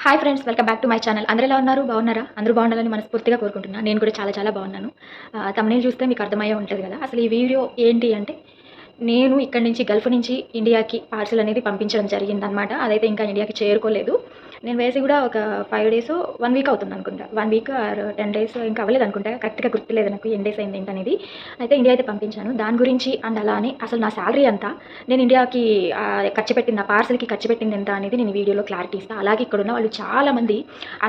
Hi friends, welcome back to my channel. అందరూ ఎలా ఉన్నారు? బాగున్నారా? అందరూ బాగుండాలని మనస్ఫూర్తిగా కోరుకుంటున్నాను. నేను కూడా చాలా బాగున్నాను. థంబ్‌నెయిల్ చూస్తే మీకు అర్థమయ్యే ఉంటది కదా! అసలు ఈ వీడియో ఏంటి అంటే, నేను ఇక్కడి నుంచి గల్ఫ్ నుంచి ఇండియాకి పార్సెల్ అనేది పంపించడం జరిగిందనమాట. అదైతే ఇంకా ఇండియాకి చేరుకోలేదు. నేను వేసి కూడా ఒక 5 డేసో, 1 వీక్ అవుతుందనుకుంటా. 1 వీక్ ఆర్ 10 డేస్ ఇంకా అవ్వలేదనుకుంటా. కరెక్ట్‌గా గుర్తులేదు నాకు ఎన్ని డేస్ అయింది ఏంటనేది. అయితే ఇండియా అయితే పంపించాను. దాని గురించి అండ్ అలానే అసలు నా సాలరీ ఎంత, నేను ఇండియాకి ఖర్చు పెట్టింది, ఆ పార్సెల్‌కి ఖర్చు పెట్టింది ఎంత అనేది నేను ఈ వీడియోలో క్లారిటీ ఇస్తా. అలాగే ఇక్కడున్న వాళ్ళు చాలామంది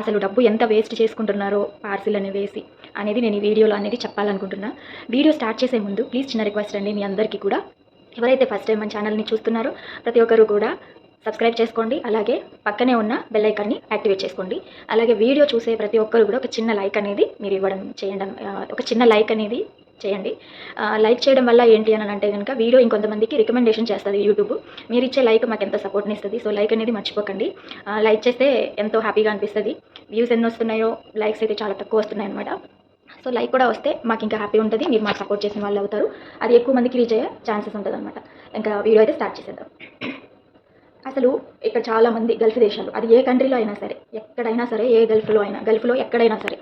అసలు డబ్బు ఎంత వేస్ట్ చేసుకుంటున్నారో పార్సెల్ అని వేసి అనేది నేను ఈ వీడియోలో అనేది చెప్పాలనుకుంటున్నా. వీడియో స్టార్ట్ చేసే ముందు ప్లీజ్ చిన్న రిక్వెస్ట్ అండి మీ అందరికీ కూడా. ఎవరైతే ఫస్ట్ టైం మన ఛానల్ని చూస్తున్నారో ప్రతి ఒక్కరు కూడా సబ్స్క్రైబ్ చేసుకోండి. అలాగే పక్కనే ఉన్న బెల్ ఐకాన్ని యాక్టివేట్ చేసుకోండి. అలాగే వీడియో చూసే ప్రతి ఒక్కరు కూడా ఒక చిన్న లైక్ అనేది మీరు ఇవ్వడం చేయండి. ఒక చిన్న లైక్ అనేది చేయండి. లైక్ చేయడం వల్ల ఏంటి అని అంటే కనుక వీడియో ఇంకొంతమందికి రికమెండేషన్ చేస్తుంది యూట్యూబ్. మీరు ఇచ్చే లైక్ మాకు ఎంత సపోర్ట్ని ఇస్తుంది. సో లైక్ అనేది మర్చిపోకండి. లైక్ చేస్తే ఎంతో హ్యాపీగా అనిపిస్తుంది. వ్యూస్ ఎన్ని వస్తున్నాయో లైక్స్ అయితే చాలా తక్కువ వస్తున్నాయి అనమాట. సో లైక్ కూడా వస్తే మాకు ఇంకా హ్యాపీ ఉంటుంది. మీరు మాకు సపోర్ట్ చేసిన వాళ్ళు అవుతారు. అది ఎక్కువ మందికి రీచ్ అయ్యే ఛాన్సెస్ ఉంటుంది అనమాట. ఇంకా వీడియో అయితే స్టార్ట్ చేసేద్దాం. అసలు ఇక్కడ చాలామంది గల్ఫ్ దేశాలు, అది ఏ కంట్రీలో అయినా సరే, ఎక్కడైనా సరే, ఏ గల్ఫ్లో ఎక్కడైనా సరే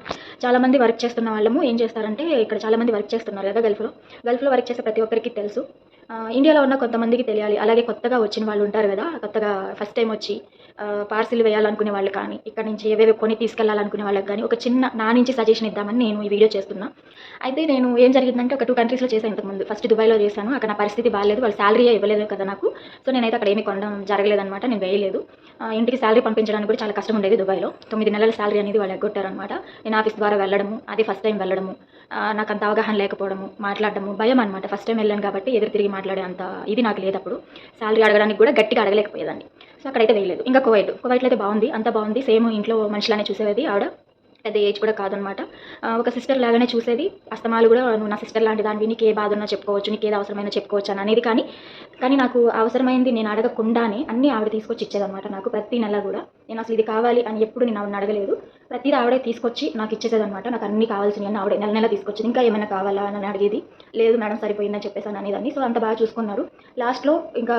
చాలామంది వర్క్ చేస్తున్న వాళ్ళము ఏం చేస్తారంటే, ఇక్కడ చాలామంది వర్క్ చేస్తున్నారు కదా గల్ఫ్లో వర్క్ చేసే ప్రతి ఒక్కరికి తెలుసు. ఇండియాలో ఉన్న కొంతమందికి తెలియాలి. అలాగే కొత్తగా వచ్చిన వాళ్ళు ఉంటారు కదా, కొత్తగా ఫస్ట్ టైం వచ్చి పార్సిల్ వేయాలనుకునే వాళ్ళు కానీ, ఇక్కడ నుంచి ఏవేవో కొని తీసుకెళ్లాలనుకునే వాళ్ళకి కానీ ఒక చిన్న నా నుంచి సజెషన్ ఇద్దామని నేను ఈ వీడియో చేస్తున్నా. అయితే నేను ఏం జరిగిందంటే ఒక 2 కంట్రీస్లో చేశాను ఇంతకుముందు. ఫస్ట్ దుబాయ్లో చేశాను. అక్కడ నా పరిస్థితి బాగాలేదు, వాళ్ళు శాలరీయే ఇవ్వలేదు కదా నాకు. సో నేనైతే అక్కడ ఏమీ కొనడం జరగలేదనమాట. నేను వేయలేదు. ఇంటికి శాలరీ పంపించడానికి కూడా చాలా కష్టం ఉండేది దుబాయ్లో. 9 నెలల శాలరీ అనేది వాళ్ళు ఎగ్గొట్టారనమాట. నేను ఆఫీస్ ద్వారా వెళ్ళడము, అది ఫస్ట్ టైం వెళ్ళడము, నాకు అంత అవగాహన లేకపోవడము, మాట్లాడడము భయం అనమాట. ఫస్ట్ టైం వెళ్ళాను కాబట్టి ఎదురు తిరిగి మాట్లాడే అంత ఇది నాకు లేదు. అప్పుడు శాలరీ అడగడానికి కూడా గట్టిగా అడగలేకపోయేదాన్ని. సో అక్కడైతే వేయలేదు. ఇంకా కువైట్లో అయితే బాగుంది, అంతా బాగుంది. సేమ్ ఇంట్లో మనుషులనే చూసేది ఆవిడ. పెద్ద ఏజ్ కూడా కాదనమాట. ఒక సిస్టర్ లాగానే చూసేది. అస్తమాలు కూడా నువ్వు నా సిస్టర్ లాంటి దానివి, నీకు ఏ బాధ ఉన్నా చెప్పుకోవచ్చు, నీకు ఏది అవసరమైనా చెప్పుకోవచ్చు అని అనేది. కానీ నాకు అవసరమైంది నేను అడగకుండానే అన్నీ ఆవిడ తీసుకొచ్చి ఇచ్చేదనమాట నాకు. ప్రతి నెల కూడా నేను అసలు ఇది కావాలి అని ఎప్పుడు నేను ఆవిడని అడగలేదు. ప్రతిదీ ఆవిడే తీసుకొచ్చి నాకు ఇచ్చేసేదనమాట. నాకు అన్నీ కావాల్సినవి ఆవిడే నెల తీసుకొచ్చి, ఇంకా ఏమైనా కావాలా అని అడిగేది. లేదు మేడం సరిపోయిందని చెప్పేసాను అనేదాన్ని. సో అంత బాగా చూసుకున్నారు. లాస్ట్లో ఇంకా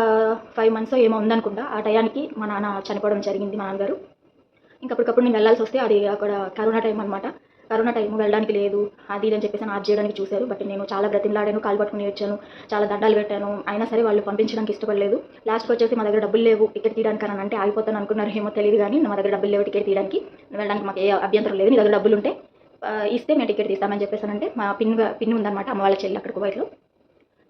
5 మంత్స్ ఏమో ఉందనుకుంటా. ఆ టయానికి మా నాన్న చనిపోవడం జరిగింది, మా నాన్నగారు. ఇంకా అప్పటికప్పుడు నేను వెళ్ళాల్సి వస్తే, అది అక్కడ కరోనా టైం అనమాట. కరోనా టైం వెళ్ళడానికి లేదు, అది ఇది అని చెప్పేసి ఆఫ్ చేయడానికి చూశారు. బట్ నేను చాలా బ్రతిమలాడాను, కాలు పట్టుకుని వచ్చాను, చాలా దండాలు పెట్టాను. అయినా సరే వాళ్ళు పంపించడానికి ఇష్టపడలేదు. లాస్ట్కి వచ్చేసి మా దగ్గర డబ్బులు లేవు టికెట్ తీయడానికి అని అంటే ఆగిపోతాను అనుకున్నారు ఏమో తెలియదు. కానీ మా దగ్గర డబ్బులు లేవు టికెట్ తీయడానికి, వెళ్ళడానికి మాకు ఏ అభ్యంతరం లేదు, మీ దగ్గర డబ్బులు ఉంటే ఇస్తే మేము టికెట్ తీస్తామని చెప్పేసానంటే, మా పిన్ ఉందన్నమాట, అమ్మ వాళ్ళ చెల్లి అక్కడ కువైట్లో.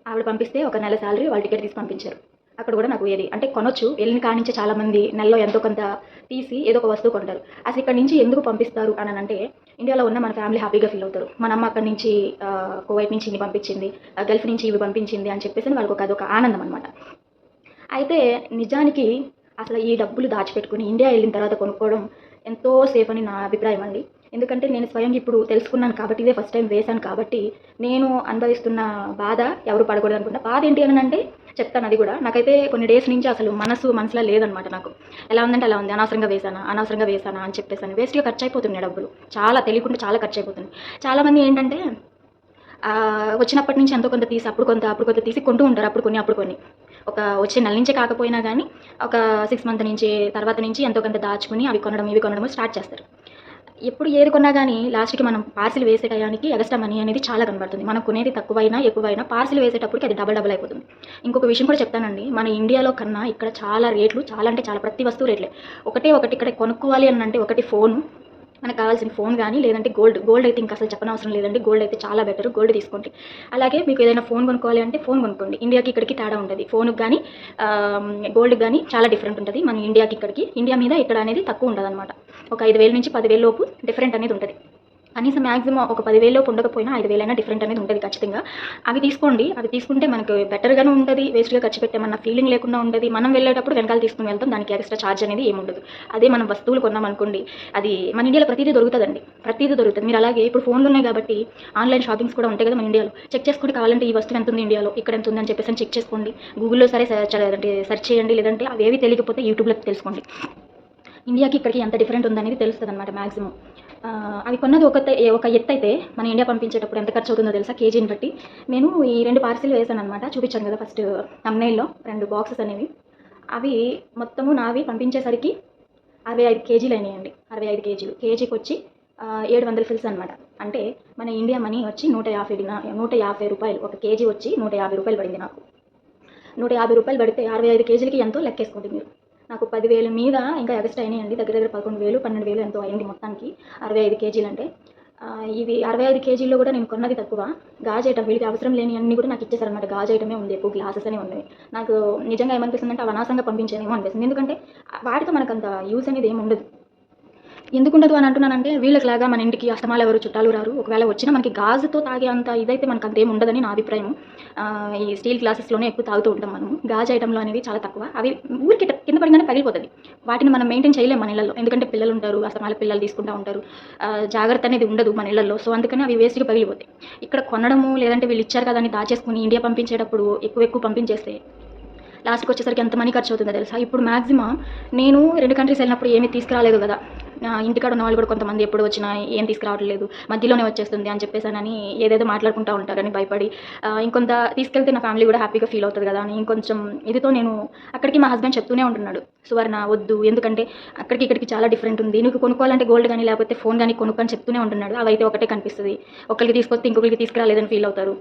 ఆవిడ పంపిస్తే ఒక నెల శాలరీ వాళ్ళు టికెట్ తీసి పంపించారు. అక్కడ కూడా నాకు ఏది అంటే కొనొచ్చు, వెళ్ళిన కానించి చాలామంది నెలలో ఎంతో కొంత తీసి ఏదో ఒక వస్తువు కొంటారు. అసలు ఇక్కడ నుంచి ఎందుకు పంపిస్తారు అని అంటే, ఇండియాలో ఉన్న మన ఫ్యామిలీ హ్యాపీగా ఫీల్ అవుతారు. మన అమ్మ అక్కడి నుంచి కువైట్ నుంచి ఇవి పంపించింది, గల్ఫ్ నుంచి ఇవి పంపించింది అని చెప్పేసి వాళ్ళకి అదొక ఆనందం అనమాట. అయితే నిజానికి అసలు ఈ డబ్బులు దాచిపెట్టుకుని ఇండియా వెళ్ళిన తర్వాత కొనుక్కోవడం ఎంతో సేఫ్ అని నా అభిప్రాయం అండి. ఎందుకంటే నేను స్వయంగా ఇప్పుడు తెలుసుకున్నాను కాబట్టి, ఇదే ఫస్ట్ టైం వేశాను కాబట్టి నేను అనుభవిస్తున్న బాధ ఎవరు పడకూడదు అనుకుంటా. బాధ ఏంటి అని అంటే చెప్తాను అది కూడా. నాకైతే కొన్ని డేస్ నుంచి అసలు మనసులో లేదనమాట. నాకు ఎలా ఉందంటే అలా ఉంది. అనవసరంగా వేసానా అని చెప్పేసాను. వేస్ట్గా ఖర్చు అయిపోతున్నాయి డబ్బులు, చాలా తెలియకుండా చాలా ఖర్చు అయిపోతుంది. చాలామంది ఏంటంటే వచ్చినప్పటి నుంచి ఎంతో కొంత తీసి అప్పుడు కొంత తీసి కొంటూ ఉంటారు. అప్పుడు కొన్ని ఒక వచ్చే నెల నుంచే కాకపోయినా కానీ ఒక 6 మంత్ నుంచి తర్వాత నుంచి ఎంతో కొంత దాచుకుని అవి కొనడం స్టార్ట్ చేస్తారు. ఎప్పుడు ఏది కొన్నా కానీ లాస్ట్‌కి మనం పార్సిల్ వేసే టయానికి ఎగస్ట్రా మనీ అనేది చాలా కనబడుతుంది. మనం కొనేది తక్కువైనా ఎక్కువైనా పార్సిల్ వేసేటప్పటికి అది డబల్ అయిపోతుంది. ఇంకొక విషయం కూడా చెప్తానండి. మన ఇండియాలో కన్నా ఇక్కడ చాలా రేట్లు, చాలా అంటే చాలా, ప్రతి వస్తువు రేట్లే. ఒకటి ఇక్కడ కొనుక్కోవాలి అని అంటే, ఒకటి ఫోను, మనకు కావాల్సిన ఫోన్ కానీ, లేదంటే గోల్డ్ అయితే ఇంకా అసలు చెప్పనవసరం లేదండి. గోల్డ్ అయితే చాలా బెటర్, గోల్డ్ తీసుకోండి. అలాగే మీకు ఏదైనా ఫోన్ కొనుక్కోవాలి అంటే ఫోన్ కొనుక్కోండి. ఇండియాకి ఇక్కడికి తేడా ఉంటుంది. ఫోన్కి కానీ గోల్డ్కి కానీ చాలా డిఫరెంట్ ఉంటుంది. మన ఇండియాకి ఇక్కడికి, ఇండియా మీద ఇక్కడ అనేది తక్కువ ఉంటుంది అనమాట. ఒక 5,000 నుంచి 10,000 లోపు డిఫరెంట్ అనేది ఉంటుంది. కనీసం మ్యాక్సిమం ఒక 10,000 లోపు ఉండకపోయినా 5,000 డిఫరెంట్ అనేది ఉంటుంది ఖచ్చితంగా. అవి తీసుకోండి. అవి తీసుకుంటే మనకు బెటర్గానే ఉంటుంది. వేస్ట్గా ఖర్చు పెట్టామన్న ఫీలింగ్ లేకుండా ఉంటుంది. మనం వెళ్ళేటప్పుడు వెనకాల తీసుకుని వెళ్తాం, దానికి ఎక్స్ట్రా ఛార్జ్ అనేది ఏముండదు. అదే మనం వస్తువులు కొన్నామనుకోండి, అది మన ఇండియాలో ప్రతిదీ దొరుకుతుందండి. ప్రతిదీ దొరుకుతుంది. మీరు అలాగే ఇప్పుడు ఫోన్లు ఉన్నాయి కాబట్టి ఆన్లైన్ షాపింగ్స్ కూడా ఉంటాయి కదా మన ఇండియాలో. చెక్ చేసుకుంటే కావాలంటే ఈ వస్తువు ఎంత ఉంది ఇండియాలో, ఇక్కడ ఎంత ఉందని చెప్పేసి చెక్ చేసుకోండి. గూగుల్లో సరే సెర్చ్ చేయండి, లేదంటే అవేవి తెలియకపోతే యూట్యూబ్లో తెలుసుకోండి. ఇండియాకి ఇక్కడికి ఎంత డిఫరెంట్ ఉందనేది తెలుస్తుంది అనమాట మ్యాక్సిమం. అవి కొన్నది ఒక ఎత్తు అయితే, మన ఇండియా పంపించేటప్పుడు ఎంత ఖర్చు అవుతుందో తెలుసా కేజీని బట్టి. నేను ఈ 2 పార్సిల్ వేసాను అనమాట. చూపించాను కదా ఫస్ట్ థంబ్‌నెయిల్‌లో 2 బాక్సెస్ అనేవి. అవి మొత్తము నావి పంపించేసరికి 65 కేజీలు అయినాయండి. 65 కేజీలు. కేజీకి వచ్చి 700 ఫిల్స్ అనమాట. అంటే మన ఇండియా మనీ వచ్చి 150 రూపాయలు. ఒక కేజీ వచ్చి 150 రూపాయలు పడింది నాకు. 150 రూపాయలు పడితే 65 కేజీలకి ఎంతో లెక్కేసుకోండి మీరు. నాకు 10,000 మీద ఇంకా ఎక్స్ట్రా అయినాయండి. దగ్గర దగ్గర 11,000, 12,000 ఎంతో అయింది మొత్తానికి 65 కేజీలు అంటే. ఇవి 65 కేజీల్లో కూడా నేను కొన్నది తక్కువ. గాజు ఐటమ్ వీళ్ళకి అవసరం లేని అన్నీ కూడా నాకు ఇచ్చేసారనమాట. గాజు ఐటమే ఉంది, ఎక్కువ గ్లాసెస్ అని ఉన్నాయి. నాకు నిజంగా ఏమనిపిస్తుందంటే అవి అనవసరంగా పంపించేదేమో అనిపిస్తుంది. ఎందుకంటే వాటితో మనకు అంత యూస్ అనేది ఏమి ఉండదు. ఎందుకుండదు అని అంటున్నానంటే, వీళ్ళకిలాగా మన ఇంటికి అస్తమాలు ఎవరు చుట్టాలు రారు. ఒకవేళ వచ్చినా మనకి గాజుతో తాగే అంత ఇదైతే మనకు అంతేం ఉండదని నా అభిప్రాయం. ఈ స్టీల్ గ్లాసెస్‌లోనే ఎక్కువ తాగుతూ ఉంటాం మనము. గాజు ఐటెమ్‌లో అనేవి చాలా తక్కువ. అవి ఊరికే కింద పడంగానే పగిలిపోతది. వాటిని మనం మెయింటైన్ చేయలేం మన ఇళ్లలో. ఎందుకంటే పిల్లలుంటారు, అస్తమాలు పిల్లలు తీసుకుంటా ఉంటారు. జాగ్రత్త అనేది ఉండదు మన ఇళ్లలో. సో, అందుకని అవి వేస్ట్‌గా పగిలిపోతాయి. ఇక్కడ కొనడము లేదంటే వీళ్ళు ఇచ్చారు కదా అని దాచేసుకొని ఇండియా పంపించేటప్పుడు ఎక్కువ పంపించేస్తే లాస్ట్‌కి వచ్చేసరికి ఎంత మనీ ఖర్చు అవుతుందో తెలుసా? ఇప్పుడు మాక్సిమం నేను 2 కంట్రీస్ వెళ్ళినప్పుడు ఏమీ తీసుకురాలేదు కదా! ఇంటికాడ ఉన్న వాళ్ళు కూడా కొంతమంది ఎప్పుడు వచ్చినా ఏం తీసుకురావట్లేదు, మధ్యలోనే వచ్చేస్తుంది అని చెప్పేసానని ఏదేదో మాట్లాడుకుంటా ఉంటారని భయపడి, ఇంకొంత తీసుకెళ్తే నా ఫ్యామిలీ కూడా హ్యాపీగా ఫీల్ అవుతది కదా అని ఇంకొంచెం ఇదితో నేను అక్కడికి మా హస్బెండ్ చెప్తూనే ఉంటున్నాడు. సువర్ణ వద్దు, ఎందుకంటే అక్కడికి ఇక్కడికి చాలా డిఫరెంట్ ఉంది. నీకు కొనుక్కోవాలంటే గోల్డ్ గానీ లేకపోతే ఫోన్ గానీ కొనుక్కో అని చెప్తూనే ఉంటున్నాడు. అవైతే ఒకటే కనిపిస్తది. ఒకళ్ళకి తీసుకొస్తే ఇంకొకళ్ళకి తీసుకురాలేదని ఫీల్ అవుతారు.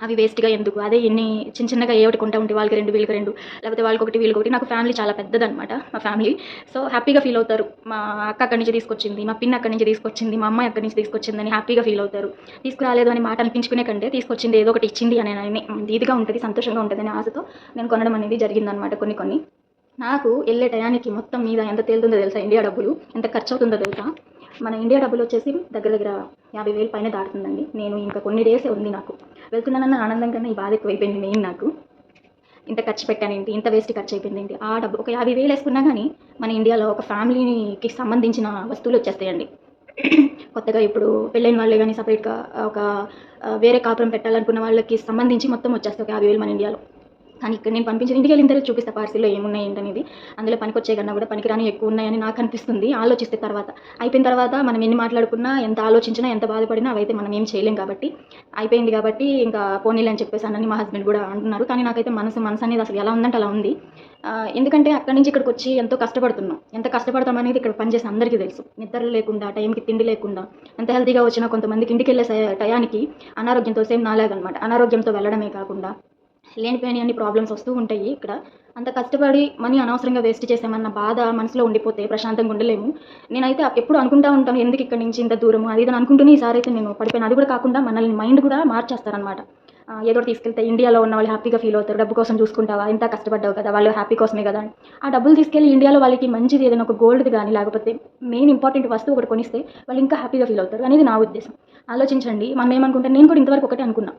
అవి వేస్ట్‌గా ఎందుకు? అదే ఎన్ని చిన్నగా ఏ ఒకటి కొంటా ఉంటే వాళ్ళకి 2 వీళ్ళకి 2 లేకపోతే వాళ్ళకొకటి వీళ్ళకొకటి. నాకు ఫ్యామిలీ చాలా పెద్దదనమాట మా ఫ్యామిలీ. సో, హ్యాపీగా ఫీల్ అవుతారు. మా అక్క అక్కడి నుంచి తీసుకొచ్చింది, మా పిన్ని అక్కడి నుంచి తీసుకొచ్చింది, మా అమ్మాయి అక్కడి నుంచి తీసుకొచ్చిందని హ్యాపీగా ఫీల్ అవుతారు. తీసుకురాలేదు అని మాట అనిపించుకునే కంటే తీసుకొచ్చింది ఏదో ఒకటి ఇచ్చింది అని ఇదిగా ఉంటది, సంతోషంగా ఉంటదనే ఆశతో నేను కొనడం అనేది జరిగిందనమాట కొన్ని. నాకు ఎళ్ళే టయానికి మొత్తం మీద ఎంత తేలుతుందో తెలుసా ఇండియా డబ్బులు? ఎంత ఖర్చవుతుందో తెలుసా? మన ఇండియా డబ్బులొచ్చేసి దగ్గర దగ్గర 50,000 పైనే దాటుతుందండి. నేను ఇంకా కొన్ని డేసే ఉంది నాకు. వెళ్తున్నానన్న ఆనందం కన్నా ఈ బాధ ఎక్కువైపోయింది మెయిన్ నాకు. ఇంత ఖర్చు పెట్టానేంటి? ఇంత వేస్ట్ ఖర్చయిపోయిందేంటి? ఆ డబ్బు ఒక 50,000 ఏసుకున్నా గానీ మన ఇండియాలో ఒక ఫ్యామిలీకి సంబంధించిన వస్తువులొచ్చేస్తాయండి. కొత్తగా ఇప్పుడు పెళ్ళైన వాళ్ళే గానీ సెపరేట్‌గా ఒక వేరే కాపురం పెట్టాలనుకున్న వాళ్ళకి సంబంధించి మొత్తం వచ్చేస్తాయి ఒక 50,000 మన ఇండియాలో. కానీ ఇక్కడ నేను పంపించిన ఇంటికెళ్ళిన తర్వాత చూపిస్తా పార్సిల్‌లో ఏమున్నాయి ఏంటనేది. అందులో పనికొచ్చేయి కన్నా కూడా పనికిరానివి ఎక్కువున్నాయని నాకనిపిస్తుంది. ఆలోచిస్తే తర్వాత. అయిపోయిన తర్వాత మనం ఎన్ని మాట్లాడుకున్నా, ఎంత ఆలోచించినా, ఎంత బాధపడినా అవైతే మనం ఏం చేయలేం కాబట్టి, అయిపోయింది కాబట్టి ఇంకా పోనీలే అని చెప్పేసానని మా హస్బెండ్ కూడా అంటున్నారు. కానీ నాకైతే మనసనేది అసలు ఎలా ఉందంటే అలా ఉంది. ఎందుకంటే అక్కడి నుంచి ఇక్కడికొచ్చి ఎంతో కష్టపడుతున్నాం. ఎంత కష్టపడతామనేది ఇక్కడ పనిచేసే అందరికీ తెలుసు. నిద్ర లేకుండా, టైంకి తిండి లేకుండా, ఎంత హెల్తీగా వచ్చినా కొంతమందికి ఇంటికెళ్ళే టయానికి అనారోగ్యంతో సేమ్ నాలాగనమాట. అనారోగ్యంతో వెళ్ళడమే కాకుండా లేనిపోని అన్ని ప్రాబ్లమ్స్ వస్తూ ఉంటాయి ఇక్కడ. అంత కష్టపడి మనీ అనవసరంగా వేస్ట్ చేశామన్న బాధ మనసులో ఉండిపోతే ప్రశాంతంగా ఉండలేము. నేనైతే ఎప్పుడు అనుకుంటా ఉంటాను ఎందుకు ఇక్కడి నుంచి ఇంత దూరము అది ఇది అని అనుకుంటూనే ఈసారైతే నేను పడిపోయాను. అది కూడా కాకుండా మనల్ని మైండ్ కూడా మార్చేస్తారనమాట. ఏదో ఒకటి తీసుకెళ్తే ఇండియాలో ఉన్న వాళ్ళు హ్యాపీగా ఫీల్ అవుతారు. డబ్బు కోసం చూసుకుంటావా? ఇంత కష్టపడ్డావు కదా! వాళ్ళు హ్యాపీ కోసమే కదా! ఆ డబ్బులు తీసుకెళ్ళి ఇండియాలో వాళ్ళకి మంచిది ఏదైనా ఒక గోల్డ్‌ది గానీ లేకపోతే మెయిన్ ఇంపార్టెంట్ వస్తువు ఒకటి కొనిస్తే వాళ్ళు ఇంకా హ్యాపీగా ఫీల్ అవుతారు అనేది నా ఉద్దేశం. ఆలోచించండి. మనం ఏమనుకుంటాం నేను కూడా ఇంతవరకు ఒకటే అనుకున్నా.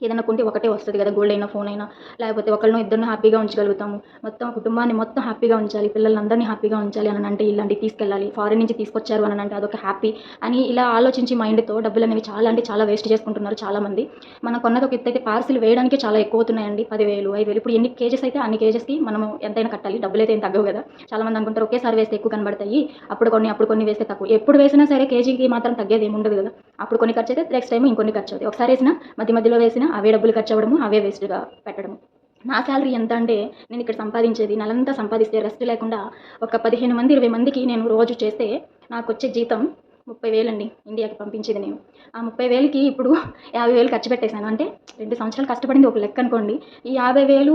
ఏదైనా కొంటే ఒకటే వస్తది కదా! గోల్డ్ అయినా, ఫోన్ అయినా లేకపోతే ఒకళ్ళనో ఇద్దరినో హ్యాపీగా ఉంచగలుగుతాము. మొత్తం కుటుంబాన్ని మొత్తం హ్యాపీగా ఉంచాలి. పిల్లలందరినీ హ్యాపీగా ఉంచాలి అనంటే ఇలాంటివి తీసుకెళ్ళాలి. ఫారెన్ నుంచి తీసుకొచ్చారు అనంటే అదొక హ్యాపీ అని ఇలా ఆలోచించి మైండ్‌తో డబ్బులనేవి చాలా అంటే చాలా వేస్ట్ చేసుకుంటున్నారు చాలామంది. మనం కొన్నది ఒక ఎత్తయితే పార్సిల్ వేయడానికే చాలా ఎక్కువవుతున్నాయండి. 10,000, 5,000 ఇప్పుడు ఎన్ని కేజెస్ అయితే అన్ని కేజెస్‌కి మనము ఎంతైనా కట్టాలి. డబ్బులైతే ఏం తగ్గవు కదా! చాలామంది అనుకుంటారు ఒకేసారి వేస్తే ఎక్కువ కనబడతాయి. అప్పుడు కొన్ని వేస్తే తక్కువ. ఎప్పుడు వేసినా సరే కేజీకి మాత్రం తగ్గేది ఏమి ఉండదు కదా! అప్పుడు కొన్ని ఖర్చయితే నెక్స్ట్ టైమ్ ఇంకొన్ని ఖర్చవుతాయి. ఒకసారి వేసినా మధ్యలో వేసినా అవే డబ్బులు ఖర్చవ్వడము, అవే వేస్ట్‌గా పెట్టడము. నా సాలరీ ఎంత అంటే నేనిక్కడ సంపాదించేది నెలంతా సంపాదిస్తే రెస్ట్ లేకుండా ఒక 15 మంది, 20 మందికి నేను రోజు చేస్తే నాకొచ్చే జీతం 30,000 అండి ఇండియాకి పంపించేది నేను. ఆ 30,000కి ఇప్పుడు 50,000 ఖర్చు పెట్టేశాను. అంటే 2 సంవత్సరాలు కష్టపడింది ఒక లెక్క అనుకోండి. ఈ 50,000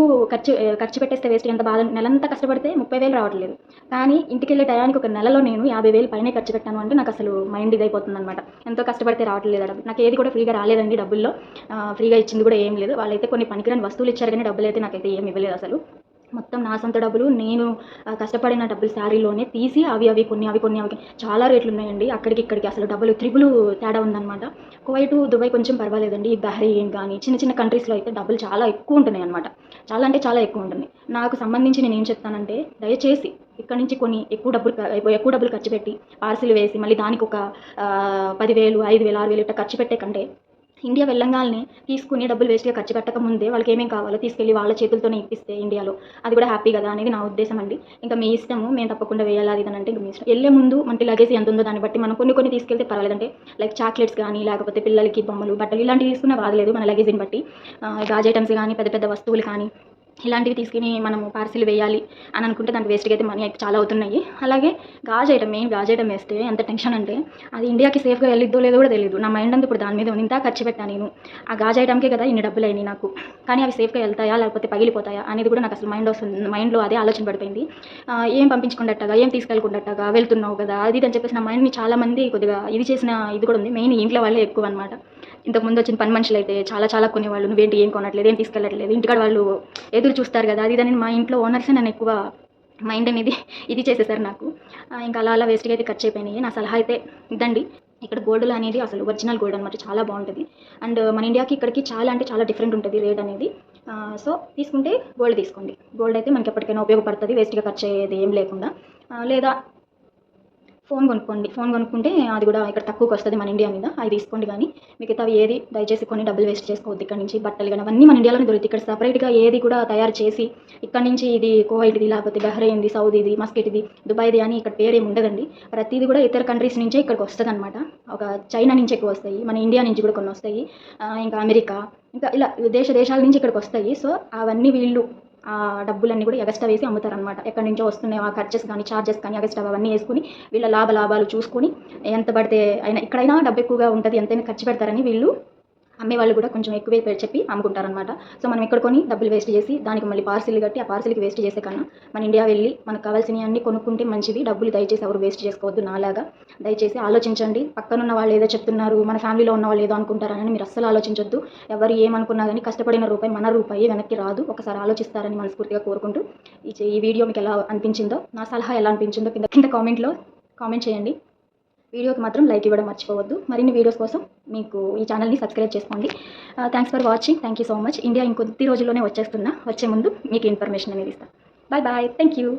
ఖర్చు పెట్టేస్తే వేస్ట్ ఎంత బాధ నెలంతా కష్టపడితే 30,000 రావట్లేదు. కానీ ఇంటికెళ్ళే టయానికి ఒక నెలలో నేను 50,000 పైనే ఖర్చు పెట్టాను అంటే నాకసలు మైండ్ ఇదైపోతుందనమాట. ఎంతో కష్టపడితే రావట్లేదు ఆ డబ్బు. నాకేది కూడా ఫ్రీగా రాలేదండి డబ్బుల్లో. ఫ్రీగా ఇచ్చింది కూడా ఏం లేదు. వాళ్ళైతే కొన్ని పనికిరాని వస్తువులు ఇచ్చారు కానీ డబ్బులైతే నాకైతే ఏమి ఇవ్వలేదు అసలు. మొత్తం నా సొంత డబ్బులు నేను కష్టపడిన డబ్బులు శాలరీలోనే తీసి అవి కొన్ని చాలా రేట్లున్నాయండి. అక్కడికి ఇక్కడికి అసలు డబ్బులు త్రిబుల్ తేడా ఉందనమాట. కువైటు, దుబాయ్ కొంచెం పర్వాలేదండి. ఈ బహ్రెయిన్ గానీ చిన్న కంట్రీస్‌లో అయితే డబ్బులు చాలా ఎక్కువ ఉంటున్నాయన్నమాట. చాలా అంటే చాలా ఎక్కువ ఉంటుంది. నాకు సంబంధించి నేనేం చెప్తానంటే దయచేసి ఇక్కడి నుంచి కొన్ని ఎక్కువ డబ్బులు ఖర్చు పెట్టి పార్సిల్ వేసి మళ్ళీ దానికొక 10,000, 5,000, 6,000 ఇట్లా ఖర్చు పెట్టే కంటే ఇండియా వెళ్ళంగాల్నే తీసుకుని డబ్బులు వేస్ట్‌గా ఖర్చు పెట్టక ముందే వాళ్ళకేమేం కావాలో తీసుకెళ్ళి వాళ్ళ చేతులతోనే ఇప్పిస్తే ఇండియాలో అది కూడా హ్యాపీ కదా! అనేది నా ఉద్దేశం అండి. ఇంకా మీ ఇష్టము. మేము తప్పకుండా వేయాలి అది ఇది అంటే ఇంక మీ ఇష్టం. ఎళ్ళే ముందు మనకి లగేజ్ ఎంతుందో దాన్ని బట్టి మనం కొన్ని తీసుకెళ్తే పర్వాలేదు. అంటే లైక్ చాక్లెట్స్ గానీ, లేకపోతే పిల్లలకి బొమ్మలు, బట్టలు ఇలాంటివి తీసుకున్నా బాధలేదు మన లగేజ్‌ని బట్టి. గాజు ఐటెమ్స్ గానీ, పెద్ద వస్తువులు కానీ ఇలాంటివి తీసుకుని మనము పార్సిల్ వేయాలి అని అనుకుంటే దానికి వేస్ట్గా అయితే మనీ అయితే చాలా అవుతున్నాయి. అలాగే మెయిన్ గాజు ఐటమ్ వేస్తే ఎంత టెన్షన్ అంటే అది ఇండియాకి సేఫ్గా వెళ్ళిద్దో లేదో కూడా తెలియదు. నా మైండ్ అంతా ఇప్పుడు దాని మీద ఉంది. ఇంత ఖర్చు పెట్టాను నేను ఆ గాజు ఐటమ్కే కదా ఇన్ని డబ్బులు అయినాయి నాకు. కానీ అవి సేఫ్గా వెళ్తాయా లేకపోతే పగిలిపోతాయా అనేది కూడా నాకు అసలు మైండ్లో అదే ఆలోచన పడిపోయింది. ఏం పంపించుకున్నట్టుగా ఏం తీసుకెళ్ళకుండాట్టుగా వెళ్తున్నావు కదా అది ఇది అని చెప్పేసి నా మైండ్ని చాలామంది కొద్దిగా ఇది చేసిన ఇది కూడా ఉంది. మెయిన్ ఇంట్లో వాళ్ళే ఎక్కువ అనమాట. ఇంతకుముందు వచ్చిన పని మనుషులు అయితే చాలా కొనేవాళ్ళు, నువ్వేంటి ఏం కొనట్లేదు, ఏం తీసుకెళ్ళట్లేదు, ఇంటికాడ వాళ్ళు ఎదురు చూస్తారు కదా అది ఇదని మా ఇంట్లో ఓనర్సే నన్ను ఎక్కువ మైండ్ అనేది ఇది చేసేసారు నాకు. ఇంకా అలా వేస్ట్గా అయితే ఖర్చు అయిపోయినాయి. నా సలహా అయితే ఇదండి. ఇక్కడ గోల్డ్లో అనేది అసలు ఒరిజినల్ గోల్డ్ అనమాట, చాలా బాగుంటుంది. అండ్ మన ఇండియాకి ఇక్కడికి చాలా డిఫరెంట్ ఉంటుంది రేట్ అనేది. సో తీసుకుంటే గోల్డ్ తీసుకోండి. గోల్డ్ అయితే మనకి ఎప్పటికైనా ఉపయోగపడుతుంది, వేస్ట్గా ఖర్చు అయ్యేది ఏం లేకుండా. లేదా ఫోన్ కొనుక్కుంటే అది కూడా ఇక్కడ తక్కువకి వస్తుంది మన ఇండియా మీద, అది తీసుకోండి. కానీ మిగతావి ఏది దయచేసి కొన్ని డబ్బులు వేస్ట్ చేసుకోవద్దు. ఇక్కడ నుంచి బట్టలు కానీ అవన్నీ మన ఇండియాలోనే దొరుకుతాయి. ఇక్కడ సపరేట్గా ఏది కూడా తయారు చేసి ఇక్కడ నుంచి ఇది కువైట్ది లేకపోతే బహ్రెయిన్ది, సౌదీది, మస్కెట్ది, దుబాయ్ది అని ఇక్కడ పేరేమి ఉండదండి. ప్రతిదీ కూడా ఇతర కంట్రీస్ నుంచే ఇక్కడికి వస్తుంది అనమాట. ఒక చైనా నుంచి ఎక్కువ వస్తాయి, మన ఇండియా నుంచి కూడా కొన్ని వస్తాయి, ఇంకా అమెరికా, ఇంకా ఇలా దేశాల నుంచి ఇక్కడికి వస్తాయి. సో అవన్నీ వీళ్ళు ఆ డబ్బులన్నీ కూడా ఎగస్ట్రా వేసి అమ్ముతారనమాట. ఎక్కడి నుంచో వస్తున్నాయి ఆ ఖర్చెస్ కానీ చార్జెస్ కానీ ఎగస్ట్రా అవన్నీ వేసుకుని వీళ్ళ లాభాలు చూసుకొని ఎంత పడితే అయినా ఇక్కడైనా డబ్బు ఎక్కువగా ఉంటుంది, ఎంతైనా ఖర్చు పెడతారని వీళ్ళు అమ్మేవాళ్ళు కూడా కొంచెం ఎక్కువే చెప్పి అమ్ముకుంటారనమాట. సో మనం ఇక్కడ కొని డబ్బులు వేస్ట్ చేసి దానికి మళ్ళీ పార్సిల్ కట్టి ఆ పార్సిల్కి వేస్ట్ చేసే కన్నా మన ఇండియా వెళ్ళి మనకు కావాల్సినవి అన్నీ కొనుక్కుంటే మంచిది. డబ్బులు దయచేసి ఎవరు వేస్ట్ చేసుకోవద్దు. నాలాగా దయచేసి ఆలోచించండి. పక్కనున్న వాళ్ళు ఏదో చెప్తున్నారు, మన ఫ్యామిలీలో ఉన్న వాళ్ళు ఏదో అనుకుంటారని మీరు అస్సలు ఆలోచించొద్దు. ఎవరు ఏమనుకున్నా కానీ కష్టపడిన రూపాయి మన రూపాయి వెనక్కి రాదు. ఒకసారి ఆలోచిస్తారని మనస్ఫూర్తిగా కోరుకుంటూ ఈ వీడియో మీకు ఎలా అనిపించిందో, నా సలహా ఎలా అనిపించిందో కింద కామెంట్ చేయండి. వీడియోకి మాత్రం లైక్ ఇవ్వడం మర్చిపోవద్దు. మరిన్ని వీడియోస్ కోసం మీకు ఈ ఛానల్ని సబ్స్క్రైబ్ చేసుకోండి. Thanks for watching. Thank you so much. India ఇంకొద్ది రోజుల్లోనే వచ్చే ముందు మీకు ఇన్ఫర్మేషన్ అనేది ఇస్తాను. Bye thank you.